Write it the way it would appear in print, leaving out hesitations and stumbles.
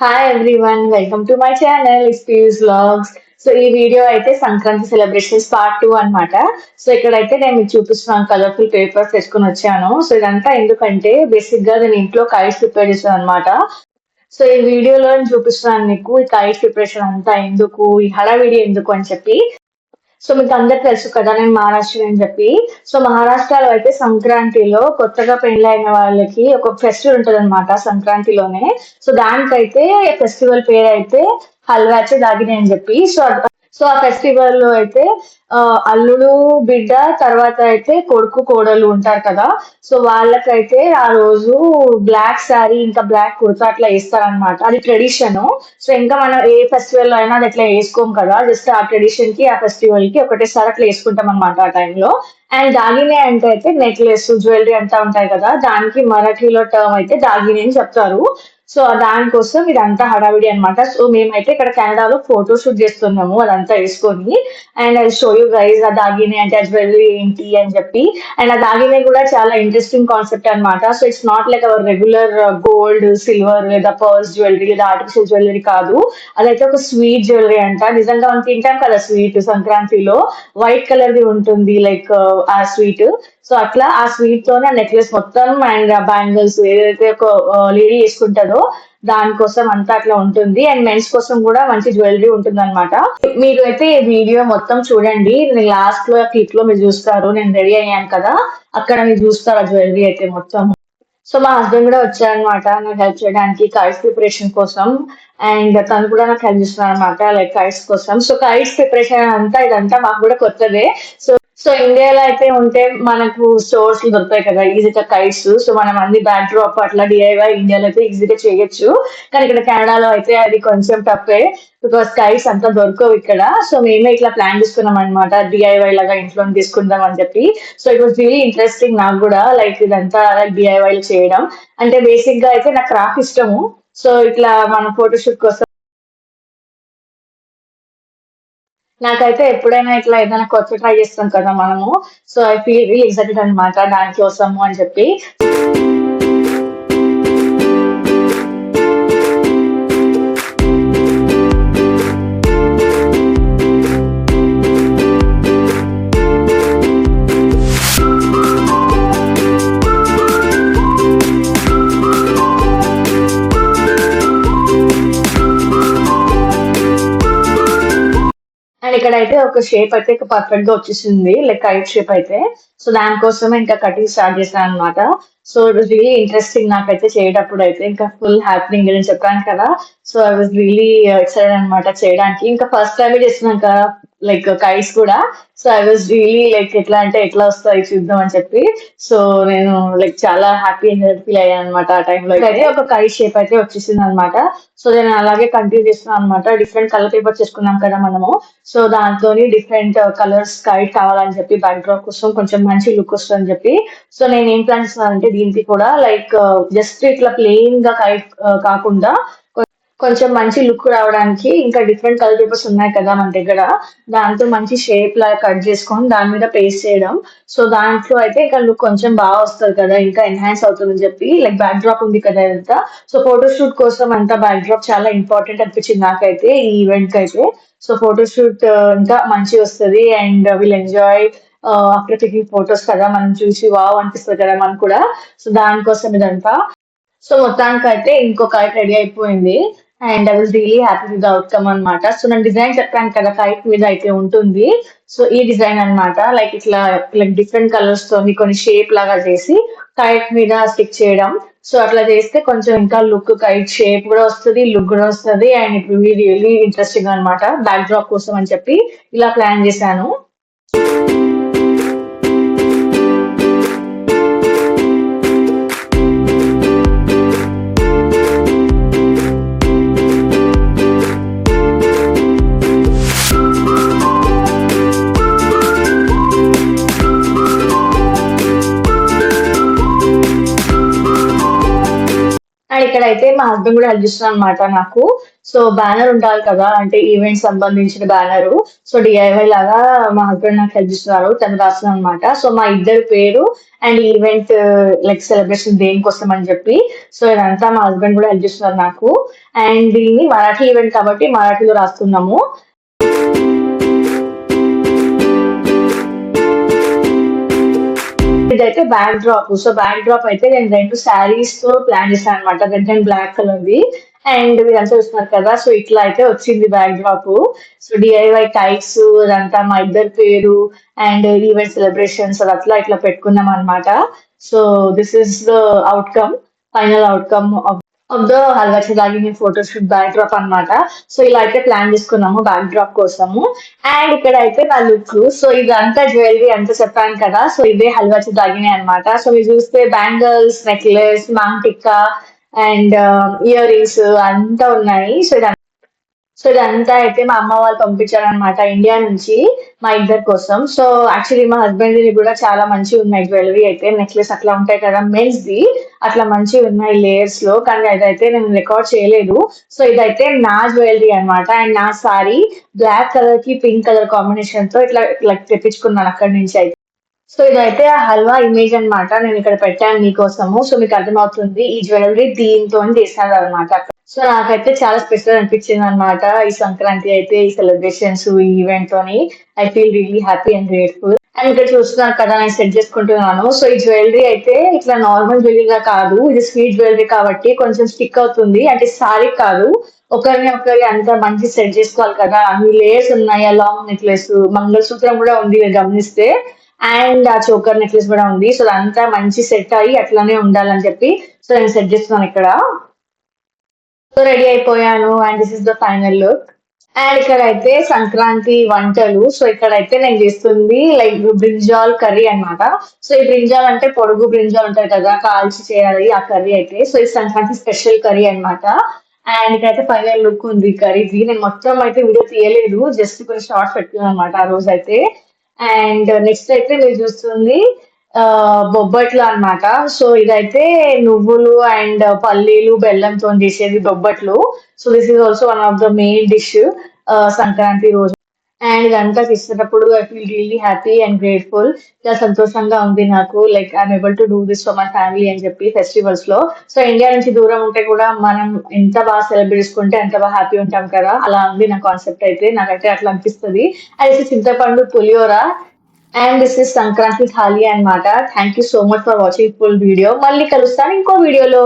Hi everyone, welcome to my channel experience vlogs. So ఈ video అయితే Sankranti celebrations part 2 అన్నమాట. So ఇక్కడైతే నేను మీకు చూపిస్తున్నాను, కలర్ఫుల్ పేపర్స్ తెచ్చుకొని వచ్చాను. సో ఇదంతా ఎందుకంటే బేసిక్ గా నేను ఇంట్లో కైట్స్ ప్రిపేర్ చేశాను అనమాట. సో ఈ వీడియోలో నేను చూపిస్తున్నాను మీకు ఈ కైట్ ప్రిపరేషన్ అంతా ఎందుకు, ఈ హడావిడి ఎందుకు అని చెప్పి. సో మీకు అందరికి తెలుసు కదా, నేను మహారాష్ట్ర అని చెప్పి. సో మహారాష్ట్రలో అయితే సంక్రాంతిలో కొత్తగా పెళ్ళైన వాళ్ళకి ఒక ఫెస్టివల్ ఉంటుంది అనమాట సంక్రాంతిలోనే. సో దానికైతే ఫెస్టివల్ పేరు అయితే హల్వాచే దాగిని అని చెప్పి. సో ఆ ఫెస్టివల్ లో అయితే అల్లుడు బిడ్డ తర్వాత అయితే కొడుకు కోడలు ఉంటారు కదా. సో వాళ్ళకైతే ఆ రోజు బ్లాక్ శారీ ఇంకా బ్లాక్ కుర్తా అట్లా వేస్తారనమాట. అది ట్రెడిషన్. సో ఇంకా మనం ఏ ఫెస్టివల్ లో అయినా అది అట్లా వేసుకోం కదా, జస్ట్ ఆ ట్రెడిషన్ కి ఆ ఫెస్టివల్ కి ఒకటేసారి అట్లా వేసుకుంటాం అనమాట ఆ టైంలో. అండ్ దాగినే అంటే అయితే నెక్లెస్ జ్యువెలరీ అంతా ఉంటాయి కదా, దానికి మరాఠీలో టర్మ్ అయితే దాగిని అని చెప్తారు. సో దానికోసం ఇదంతా హడావిడి అనమాట. సో మేమైతే ఇక్కడ కెనడాలో ఫోటో షూట్ చేస్తున్నాము అదంతా వేసుకొని. And I show you guys ఆ దాగినే అంటే ఆ జ్యువెలరీ ఏంటి అని చెప్పి. అండ్ ఆ దాగినే కూడా చాలా ఇంట్రెస్టింగ్ కాన్సెప్ట్ అనమాట. So it's not like our regular gold silver లేదా పర్ల్స్ జ్యువెలరీ లేదా ఆర్టిఫిషియల్ జ్యువెలరీ కాదు. అదైతే ఒక స్వీట్ జ్యువెలరీ అంట. నిజంగా మనం తింటాం కదా స్వీట్ సంక్రాంతిలో, వైట్ కలర్ ది ఉంటుంది లైక్ ఆ స్వీట్. సో అట్లా ఆ స్వీట్ తోనే నెక్లెస్ మొత్తం అండ్ బ్యాంగిల్స్ ఏదైతే ఒక లేడీ వేసుకుంటుందో దానికోసం అంతా అట్లా ఉంటుంది. అండ్ మెన్స్ కోసం కూడా మంచి జ్యువెలరీ ఉంటుంది అనమాట. మీరు అయితే ఈ వీడియో మొత్తం చూడండి. నేను లాస్ట్ లో క్లిప్ లో మీరు చూస్తారు నేను రెడీ అయ్యాను కదా, అక్కడ మీరు చూస్తారు ఆ జ్యువెలరీ అయితే మొత్తం. సో మా హస్బెండ్ కూడా వచ్చారనమాట నాకు హెల్ప్ చేయడానికి కైట్స్ ప్రిపరేషన్ కోసం. అండ్ తను కూడా నాకు హెల్ప్ చేస్తున్నారు అనమాట లైక్ కైట్స్ కోసం. సో కైట్స్ ప్రిపరేషన్ అంతా ఇదంతా మాకు కూడా కొత్తదే. సో సో ఇండియాలో అయితే ఉంటే మనకు స్టోర్స్ లో దొరుకుతాయి కదా ఈజీగా కైట్స్. సో మనం అన్ని బ్యాక్ డ్రాప్ అట్లా డిఐవై ఇండియాలో అయితే ఈజీగా చేయొచ్చు. కానీ ఇక్కడ కెనడాలో అయితే అది కొంచెం టఫే, బికాస్ కైట్స్ అంతా దొరకవు ఇక్కడ. సో మేమే ఇట్లా ప్లాన్ చేసుకున్నాం అనమాట, డిఐవై లాగా ఇంట్లో తీసుకుందాం అని చెప్పి. So it was really interesting నాకు కూడా లైక్ ఇదంతా లైక్ డిఐవై చేయడం. అంటే బేసిక్ గా అయితే నాకు క్రాఫ్ట్ ఇష్టము. సో ఇట్లా మన ఫోటోషూట్ కోసం నాకైతే ఎప్పుడైనా ఇట్లా ఏదైనా కొత్త ట్రై చేస్తాం కదా మనము. So I feel real excited అనమాట దానికోసము అని చెప్పి. అండ్ ఇక్కడైతే ఒక షేప్ అయితే పర్ఫెక్ట్ గా వచ్చేసింది లైక్ కైట్ షేప్ అయితే. సో దానికోసమే ఇంకా కటింగ్ స్టార్ట్ చేశాను అనమాట. So it was really interesting నాకైతే చేయటప్పుడు అయితే ఇంకా ఫుల్ హ్యాపీనింగ్ అని చెప్పాను కదా. So I was really excited అనమాట చేయడానికి. ఇంకా ఫస్ట్ టైం చేస్తున్నాను కదా లైక్ కైట్స్ కూడా. So I was really like ఎట్లా అంటే ఎట్లా వస్తాయి చూద్దాం అని చెప్పి. సో నేను లైక్ చాలా హ్యాపీ ఫీల్ అయ్యాను అనమాట ఆ టైంలో. అయితే ఒక కైట్ షేప్ అయితే వచ్చేసింది అనమాట. సో నేను అలాగే కంటిన్యూ చేస్తున్నాను అనమాట. డిఫరెంట్ కలర్ పేపర్ చేసుకున్నాం కదా మనము. సో దాంతో డిఫరెంట్ కలర్స్ కైట్ కావాలని చెప్పి బ్యాక్ డ్రాప్ కోసం కొంచెం మంచి లుక్ వస్తుందని చెప్పి. సో నేను ఏం ప్లాన్ చేస్తున్నానంటే దీనికి కూడా లైక్ జస్ట్ ఇట్లా ప్లెయిన్ గా కైట్ కాకుండా కొంచెం మంచి లుక్ రావడానికి ఇంకా డిఫరెంట్ కలర్ పేపర్స్ ఉన్నాయి కదా మన దగ్గర, దాంతో మంచి షేప్ లాగా కట్ చేసుకొని దాని మీద పేస్ట్ చేయడం. సో దాంట్లో అయితే ఇంకా లుక్ కొంచెం బాగా వస్తుంది కదా, ఇంకా ఎన్హాన్స్ అవుతుందని చెప్పి. లైక్ బ్యాక్ డ్రాప్ ఉంది కదా ఇదంతా. సో ఫోటోషూట్ కోసం అంతా బ్యాక్ డ్రాప్ చాలా ఇంపార్టెంట్ అనిపించింది నాకైతే ఈ ఈవెంట్ కి అయితే. సో ఫోటోషూట్ ఇంకా మంచి వస్తుంది and will enjoy after taking photos కదా, మనం చూసి వావ్ అనిపిస్తుంది కదా మనకు కూడా. సో దానికోసం ఇదంతా. సో మొత్తానికి అయితే ఇంకో కైట్ రెడీ అయిపోయింది. And I was really happy with outcome అనమాట. సో నేను డిజైన్ చెప్పాను కదా కైట్ మీద అయితే ఉంటుంది. సో ఈ డిజైన్ అనమాట లైక్ ఇట్లా లైక్ డిఫరెంట్ కలర్స్ తోని కొన్ని షేప్ లాగా చేసి కైట్ మీద స్టిక్ చేయడం. సో అట్లా చేస్తే కొంచెం ఇంకా లుక్ కైట్ షేప్ కూడా వస్తుంది, లుక్ కూడా వస్తుంది. And it will be really interesting అనమాట బ్యాక్ డ్రాప్ కోసం అని చెప్పి ఇలా ప్లాన్ చేశాను. అండ్ ఇక్కడ ఇక్కడైతే మా హస్బెండ్ కూడా హెల్ప్ చేస్తున్నారు అనమాట నాకు. సో బ్యానర్ ఉండాలి కదా, అంటే ఈవెంట్ సంబంధించిన బ్యానరు. సో డిఐవై లాగా మా హస్బెండ్ నాకు హెల్ప్ చేస్తున్నారు, తను రాస్తున్నారు అనమాట. సో మా ఇద్దరి పేరు అండ్ ఈవెంట్ లైక్ సెలబ్రేషన్ దేనికోసం అని చెప్పి. సో ఇదంతా మా హస్బెండ్ కూడా హెల్ప్ చేస్తున్నారు నాకు. అండ్ దీన్ని మరాఠీ ఈవెంట్ కాబట్టి మరాఠీలో రాస్తున్నాము. ఇదైతే backdrop. So backdrop అయితే నేను 2 శారీస్ తో ప్లాన్ చేశాను అనమాట, రెడ్ అండ్ బ్లాక్ కలర్ ది. అండ్ మీరంతా చూస్తున్నారు కదా, సో ఇట్లా అయితే వచ్చింది backdrop. So DIY types అదంతా మా ఇద్దరి పేరు అండ్ ఈవెంట్ సెలబ్రేషన్స్ అది అట్లా ఇట్లా పెట్టుకున్నాం అనమాట. So this is the outcome, final outcome of the halwa చిరాగిని ఫోటోషూట్ బ్యాక్ డ్రాప్ అన్నమాట. సో ఇలా అయితే ప్లాన్ చేసుకున్నాము బ్యాక్ డ్రాప్ కోసము. అండ్ ఇక్కడ అయితే నా లుక్. సో ఇదంతా జ్యువెలరీ అంతా చెప్పాను కదా, సో ఇదే హల్వా చిరాగిని అన్నమాట. సో మీరు చూస్తే bangles, necklace, maang tikka and earrings అంతా ఉన్నాయి. సో ఇదంతా అయితే మా అమ్మ వాళ్ళు పంపించారనమాట ఇండియా నుంచి మా ఇద్దరి కోసం. సో యాక్చువల్లీ మా హస్బెండ్ ది కూడా చాలా మంచిగా ఉన్నాయి జ్యువెలరీ అయితే, నెక్లెస్ అట్లా ఉంటాయి కదా మెన్స్ ది, అట్లా మంచిగా ఉన్నాయి లేయర్స్ లో. కానీ అదైతే నేను రికార్డ్ చేయలేదు. సో ఇదైతే నా జ్యువెలరీ అన్నమాట. అండ్ నా సారీ బ్లాక్ కలర్ కి పింక్ కలర్ కాంబినేషన్ తో ఇట్లా ఇట్లా తెప్పించుకున్నాను అక్కడి నుంచి అయితే. సో ఇదైతే ఆ హల్వా ఇమేజ్ అన్నమాట, నేను ఇక్కడ పెట్టాను మీకోసము. సో మీకు అర్థమవుతుంది ఈ జ్యువెలరీ దీంతో చేశారు అనమాట. సో నాకైతే చాలా స్పెషల్ అనిపించింది అనమాట ఈ సంక్రాంతి అయితే, ఈ సెలబ్రేషన్స్, ఈ ఈవెంట్ తోని. I feel really happy and grateful. And ఇక్కడ చూస్తున్నారు కదా నేను సెట్ చేసుకుంటున్నాను. సో ఈ జ్యువెలరీ అయితే ఇట్లా నార్మల్ జ్యువెలరీగా కాదు, ఇది స్వీట్ జ్యువెలరీ కాబట్టి కొంచెం స్టిక్ అవుతుంది, అంటే సారీ కాదు. ఒకరి అంత మంచి సెట్ చేసుకోవాలి కదా, అన్ని లేయర్స్ ఉన్నాయి. ఆ లాంగ్ నెక్లెస్, మంగళసూత్రం కూడా ఉంది మీరు గమనిస్తే. అండ్ ఆ చోకర్ నెక్లెస్ కూడా ఉంది. సో అదంతా మంచి సెట్ అయ్యి అట్లానే ఉండాలని చెప్పి సో నేను సెట్ చేస్తున్నాను ఇక్కడ. సో రెడీ అయిపోయాను and this is the final look. And ఇక్కడైతే సంక్రాంతి వంటలు. సో ఇక్కడైతే నేను చేస్తుంది లైక్ బ్రింజాల్ కర్రీ అన్నమాట. సో ఈ బ్రింజాల్ అంటే పొడుగు బ్రింజాల్ ఉంటాయి కదా, కాల్చి చేయాలి ఆ కర్రీ అయితే. సో ఈ సంక్రాంతి స్పెషల్ కర్రీ అన్నమాట. అండ్ ఇక్కడైతే ఫైనల్ లుక్ ఉంది కర్రీది. నేను మొత్తం అయితే వీడియో తీయలేదు, జస్ట్ కొన్ని షార్ట్స్ పెట్టుకున్నాను అనమాట ఆ రోజు అయితే. అండ్ నెక్స్ట్ అయితే మీరు చూస్తుంది బొబ్బట్లు అన్నమాట. సో ఇదైతే నువ్వులు అండ్ పల్లీలు బెల్లంతో చేసేది బొబ్బట్లు. So this is also one of the main dish Sankranti రోజు. అండ్ ఇదంతా చేసేటప్పుడు I feel really happy and grateful. చాలా సంతోషంగా ఉంది నాకు, like I'm able to do this for my family అని చెప్పి ఫెస్టివల్స్ లో. సో ఇండియా నుంచి దూరం ఉంటే కూడా మనం ఎంత బాగా సెలబ్రేట్ చేసుకుంటే అంత బాగా హ్యాపీ ఉంటాం కదా, అలా ఉంది నా కాన్సెప్ట్ అయితే. నాకైతే అట్లా అనిపిస్తుంది. అది చింతపండు పులిహోర and this is Sankranti thali అన్నమాట. Thank you so much for watching full video. మళ్ళీ కలుస్తాను ఇంకో వీడియోలో.